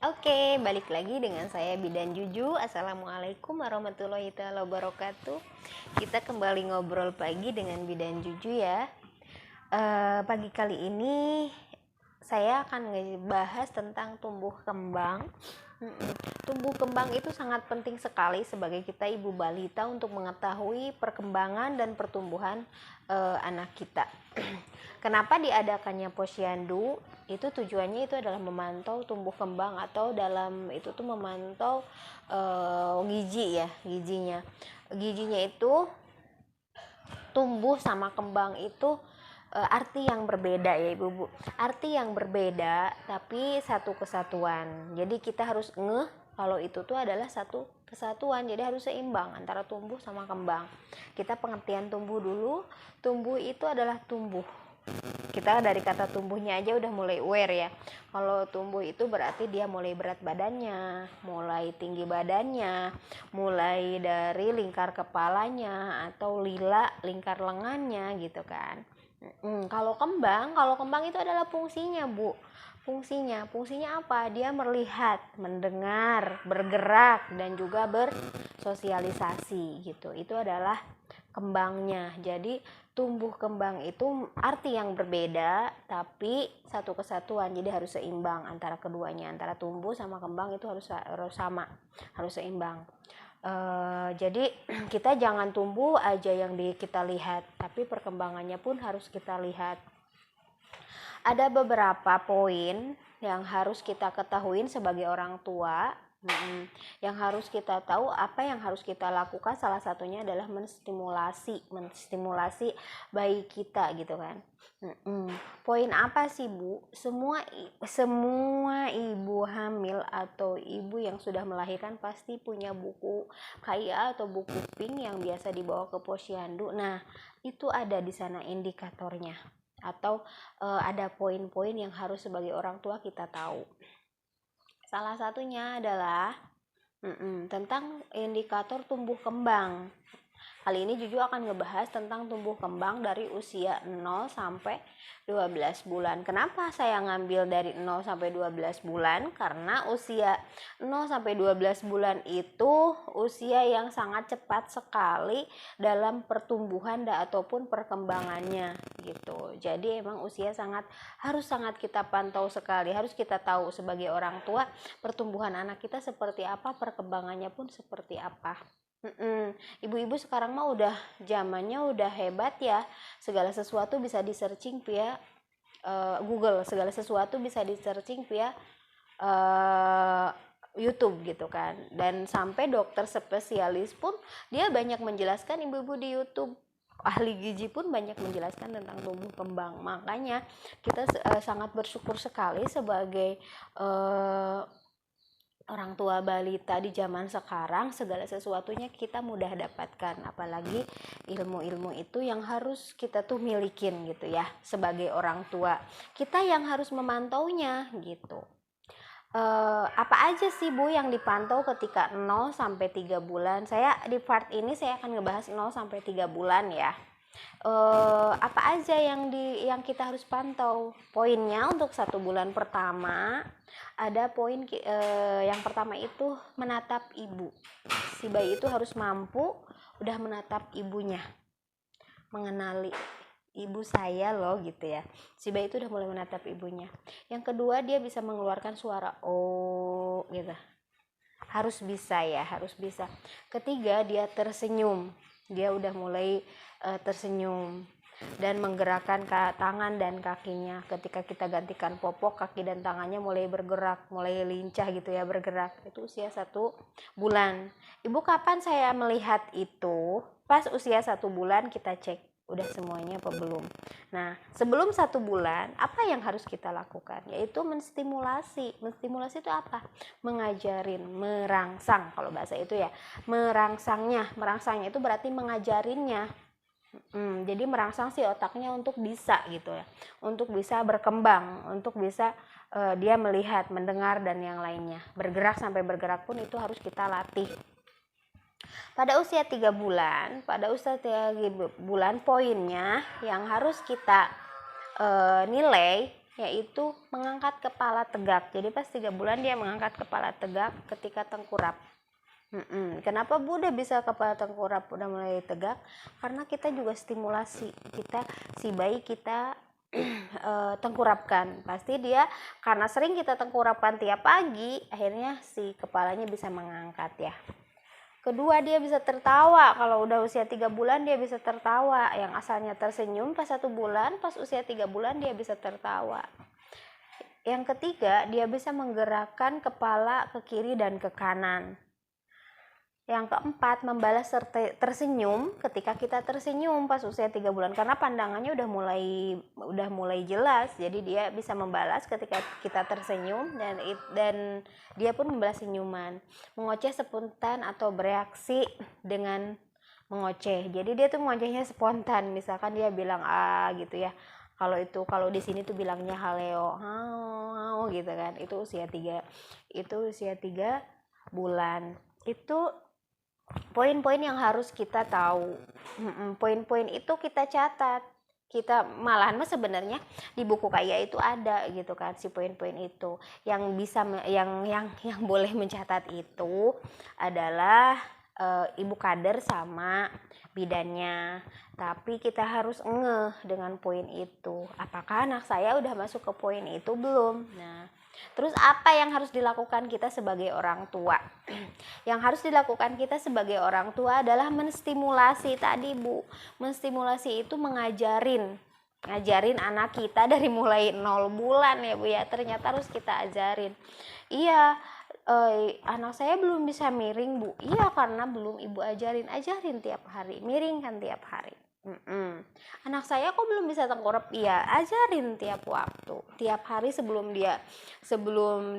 Oke, balik lagi dengan saya Bidan Juju. Assalamualaikum warahmatullahi wabarakatuh. Kita kembali ngobrol pagi dengan Bidan Juju ya. Pagi kali ini saya akan ngebahas tentang tumbuh kembang. Tumbuh kembang itu sangat penting sekali sebagai kita ibu balita untuk mengetahui perkembangan dan pertumbuhan anak kita. Kenapa diadakannya posyandu? Itu tujuannya itu adalah memantau tumbuh kembang, atau dalam itu tuh memantau gizinya. Gizinya itu tumbuh sama kembang itu arti yang berbeda ya ibu-ibu. Arti yang berbeda tapi satu kesatuan. Jadi kita harus ngeh kalau itu tuh adalah satu kesatuan. Jadi harus seimbang antara tumbuh sama kembang. Kita pengertian tumbuh dulu. Tumbuh itu adalah tumbuh. Kita dari kata tumbuhnya aja udah mulai aware ya. Kalau tumbuh itu berarti dia mulai berat badannya, mulai tinggi badannya, mulai dari lingkar kepalanya atau lila lingkar lengannya gitu kan. Kalau kembang itu adalah fungsinya Bu. Fungsinya apa? Dia melihat, mendengar, bergerak dan juga bersosialisasi gitu. Itu adalah kembangnya. Jadi tumbuh kembang itu arti yang berbeda tapi satu kesatuan. Jadi harus seimbang antara keduanya, antara tumbuh sama kembang itu harus sama, harus seimbang. Jadi kita jangan tumbuh aja yang kita lihat, tapi perkembangannya pun harus kita lihat. Ada beberapa poin yang harus kita ketahui sebagai orang tua. Yang harus kita tahu, apa yang harus kita lakukan, salah satunya adalah menstimulasi bayi kita gitu kan. Poin apa sih Bu? Semua ibu hamil atau ibu yang sudah melahirkan pasti punya buku KIA atau buku pink yang biasa dibawa ke posyandu. Nah, itu ada di sana indikatornya, atau ada poin-poin yang harus sebagai orang tua kita tahu. Salah satunya adalah tentang indikator tumbuh kembang. Kali ini Juju akan ngebahas tentang tumbuh kembang dari usia 0 sampai 12 bulan. Kenapa saya ngambil dari 0 sampai 12 bulan? Karena usia 0 sampai 12 bulan itu usia yang sangat cepat sekali dalam pertumbuhan ataupun perkembangannya gitu. Jadi emang usia harus sangat kita pantau sekali. Harus kita tahu sebagai orang tua pertumbuhan anak kita seperti apa, perkembangannya pun seperti apa. Ibu-ibu sekarang mah zamannya udah hebat ya. Segala sesuatu bisa di searching via Google, segala sesuatu bisa di searching via YouTube gitu kan. Dan sampai dokter spesialis pun dia banyak menjelaskan, ibu-ibu di YouTube. Ahli gizi pun banyak menjelaskan tentang tumbuh kembang. Makanya kita sangat bersyukur sekali sebagai orang tua balita di zaman sekarang. Segala sesuatunya kita mudah dapatkan, apalagi ilmu-ilmu itu yang harus kita tuh milikin gitu ya. Sebagai orang tua kita yang harus memantaunya gitu. Apa aja sih Bu yang dipantau ketika 0 sampai 3 bulan? Saya di part ini saya akan ngebahas 0 sampai 3 bulan ya. Apa aja yang kita harus pantau? Poinnya untuk 1 bulan pertama ada poin yang pertama itu menatap ibu. Si bayi itu harus mampu udah menatap ibunya, mengenali ibu saya loh gitu ya. Si bayi itu udah mulai menatap ibunya. Yang kedua, dia bisa mengeluarkan suara oh gitu. Harus bisa ya, harus bisa. Ketiga, dia tersenyum. Dia udah mulai tersenyum dan menggerakkan tangan dan kakinya. Ketika kita gantikan popok, kaki dan tangannya mulai bergerak, mulai lincah gitu ya, bergerak. Itu usia 1 bulan. Ibu, kapan saya melihat itu? Pas usia 1 bulan kita cek udah semuanya apa belum. Nah, sebelum 1 bulan apa yang harus kita lakukan? Yaitu menstimulasi itu apa? Mengajarin, merangsang kalau bahasa itu ya. Merangsangnya itu berarti mengajarinnya. Jadi merangsang si otaknya untuk bisa gitu ya, untuk bisa berkembang, untuk bisa dia melihat, mendengar dan yang lainnya. Bergerak, sampai bergerak pun itu harus kita latih. Pada usia 3 bulan, poinnya yang harus kita nilai yaitu mengangkat kepala tegak. Jadi pas 3 bulan dia mengangkat kepala tegak ketika tengkurap. Kenapa Bu udah bisa kepala tengkurap udah mulai tegak? Karena kita juga stimulasi si bayi kita tengkurapkan. Pasti dia karena sering kita tengkurapkan tiap pagi, akhirnya si kepalanya bisa mengangkat ya. Kedua, dia bisa tertawa. Kalau udah usia 3 bulan dia bisa tertawa. Yang asalnya tersenyum pas 1 bulan, pas usia 3 bulan dia bisa tertawa. Yang ketiga, dia bisa menggerakkan kepala ke kiri dan ke kanan. Yang keempat, membalas tersenyum ketika kita tersenyum pas usia 3 bulan, karena pandangannya udah mulai jelas, jadi dia bisa membalas ketika kita tersenyum dan dia pun membalas senyuman. Mengoceh spontan atau bereaksi dengan mengoceh. Jadi dia tuh mengocehnya spontan, misalkan dia bilang gitu ya. Kalau di sini tuh bilangnya haleo, hao gitu kan. Itu usia 3 bulan. Itu poin-poin yang harus kita tahu. Poin-poin itu kita catat. Kita malahan sebenarnya di buku kaya itu ada gitu kan si poin-poin itu. Yang bisa yang boleh mencatat itu adalah ibu kader sama bidannya. Tapi kita harus ngeh dengan poin itu. Apakah anak saya udah masuk ke poin itu belum? Nah, terus apa yang harus dilakukan kita sebagai orang tua? Yang harus dilakukan kita sebagai orang tua adalah menstimulasi tadi Bu. Menstimulasi itu ngajarin anak kita dari mulai 0 bulan ya Bu ya. Ternyata harus kita ajarin. Iya, anak saya belum bisa miring Bu. Iya, karena belum Ibu ajarin tiap hari. Miring kan tiap hari. Anak saya kok belum bisa tengkurap? Iya, ajarin tiap waktu, tiap hari sebelum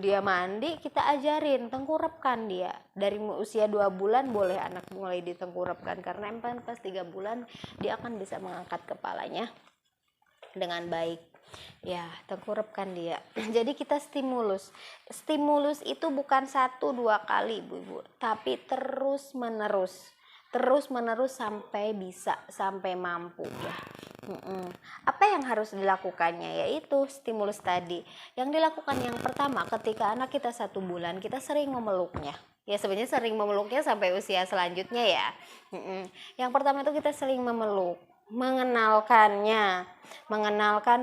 dia mandi kita ajarin, tengkurapkan dia. Dari usia 2 bulan boleh anak mulai ditengkurapkan, karena emang pas 3 bulan dia akan bisa mengangkat kepalanya dengan baik. Ya, tengkurapkan dia. Jadi kita stimulus itu bukan 1-2 kali Bu, tapi terus menerus sampai bisa, sampai mampu ya. Apa yang harus dilakukannya? Yaitu stimulus tadi. Yang dilakukan yang pertama, ketika anak kita 1 bulan, kita sering memeluknya. Ya sebenarnya sering memeluknya sampai usia selanjutnya ya. Yang pertama itu kita sering memeluk, mengenalkan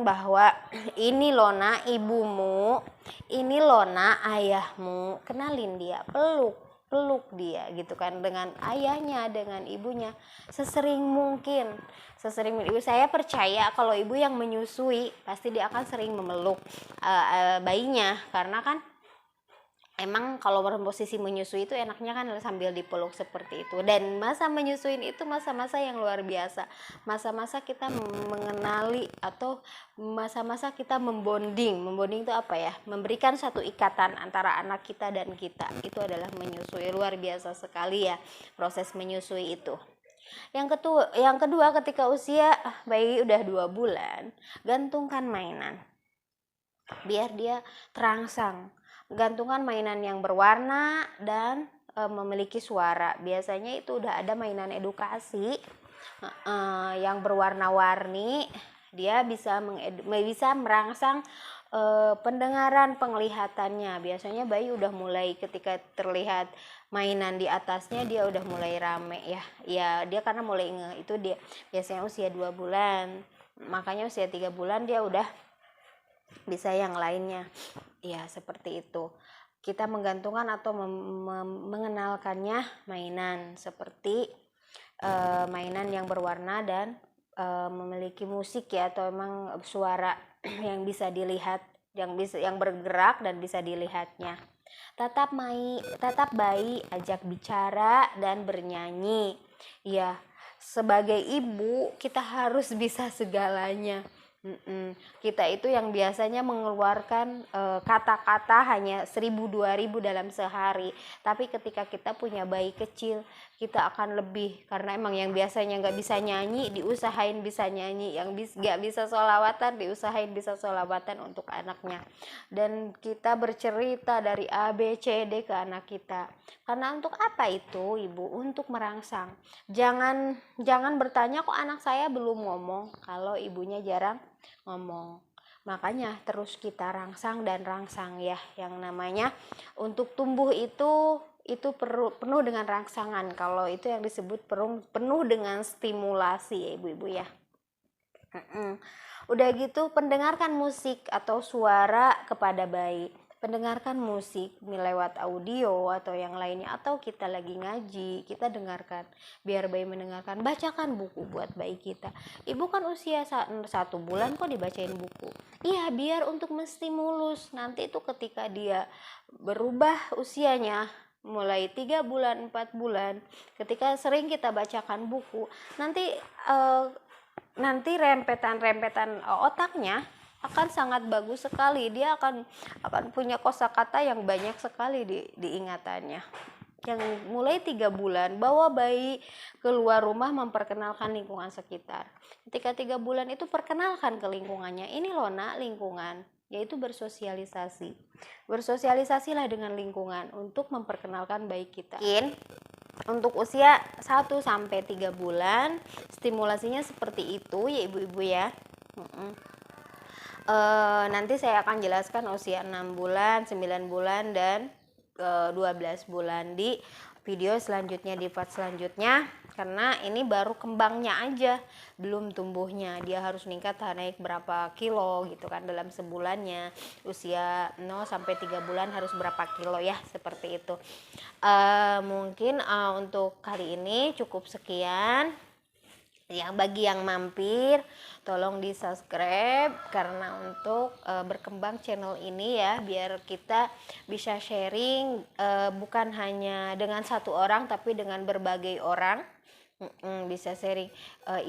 bahwa ini loh nak ibumu, ini loh nak ayahmu. Kenalin dia, peluk dia gitu kan, dengan ayahnya, dengan ibunya sesering mungkin. Saya percaya kalau ibu yang menyusui pasti dia akan sering memeluk bayinya, karena kan emang kalau posisi menyusui itu enaknya kan sambil dipeluk seperti itu. Dan masa menyusuin itu masa-masa yang luar biasa, masa-masa kita mengenali atau masa-masa kita membonding itu apa ya, memberikan satu ikatan antara anak kita dan kita. Itu adalah menyusui. Luar biasa sekali ya proses menyusui itu. Yang kedua ketika usia bayi udah 2 bulan, gantungkan mainan biar dia terangsang. Gantungkan mainan yang berwarna dan memiliki suara. Biasanya itu udah ada mainan edukasi yang berwarna-warni. Dia bisa merangsang pendengaran, penglihatannya. Biasanya bayi udah mulai ketika terlihat mainan di atasnya dia udah mulai rame ya. Ya dia karena mulai itu dia biasanya usia 2 bulan. Makanya usia 3 bulan dia udah bisa yang lainnya. Ya seperti itu. Kita menggantungkan atau mengenalkannya mainan seperti mainan yang berwarna dan memiliki musik ya, atau emang suara yang bisa dilihat, yang bergerak dan bisa dilihatnya. Tatap bayi, ajak bicara dan bernyanyi. Ya, sebagai ibu kita harus bisa segalanya. Kita itu yang biasanya mengeluarkan kata-kata hanya 1000-2000 dalam sehari, tapi ketika kita punya bayi kecil kita akan lebih, karena emang yang biasanya nggak bisa nyanyi diusahain bisa nyanyi, yang nggak bisa sholawatan diusahain bisa sholawatan untuk anaknya, dan kita bercerita dari A B C D ke anak kita. Karena untuk apa itu ibu? Untuk merangsang. Jangan bertanya kok anak saya belum ngomong kalau ibunya jarang ngomong. Makanya terus kita rangsang dan rangsang ya, yang namanya untuk tumbuh itu penuh dengan rangsangan. Kalau itu yang disebut penuh dengan stimulasi ya ibu-ibu ya. Udah gitu pendengarkan musik atau suara kepada bayi. Pendengarkan musik lewat audio atau yang lainnya, atau kita lagi ngaji, kita dengarkan biar bayi mendengarkan. Bacakan buku buat bayi kita. Ibu kan usia 1 bulan kok dibacain buku? Iya, biar untuk menstimulus nanti itu ketika dia berubah usianya mulai 3 bulan 4 bulan, ketika sering kita bacakan buku, nanti rempetan otaknya akan sangat bagus sekali. Dia akan punya kosakata yang banyak sekali di ingatannya. Yang mulai 3 bulan bawa bayi keluar rumah, memperkenalkan lingkungan sekitar. Ketika 3 bulan itu perkenalkan ke lingkungannya. Ini loh nak lingkungan, yaitu bersosialisasi. Bersosialisasilah dengan lingkungan untuk memperkenalkan bayi kita. Untuk usia 1 sampai 3 bulan stimulasinya seperti itu ya ibu-ibu ya. Nanti saya akan jelaskan usia 6 bulan, 9 bulan dan 12 bulan di video selanjutnya, di part selanjutnya, karena ini baru kembangnya aja, belum tumbuhnya. Dia harus naik berapa kilo gitu kan dalam sebulannya. Usia 0 sampai 3 bulan harus berapa kilo ya, seperti itu. Mungkin untuk kali ini cukup sekian. Bagi yang mampir tolong di subscribe, karena untuk berkembang channel ini ya, biar kita bisa sharing bukan hanya dengan satu orang tapi dengan berbagai orang. Bisa sharing,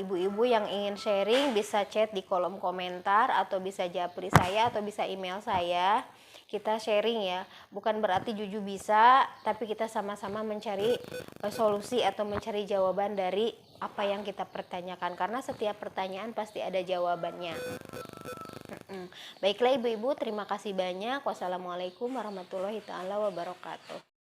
ibu-ibu yang ingin sharing bisa chat di kolom komentar atau bisa japri saya atau bisa email saya. Kita sharing ya, bukan berarti Juju bisa, tapi kita sama-sama mencari solusi atau mencari jawaban dari apa yang kita pertanyakan, karena setiap pertanyaan pasti ada jawabannya. Baiklah ibu-ibu, terima kasih banyak. Wassalamualaikum warahmatullahi wabarakatuh.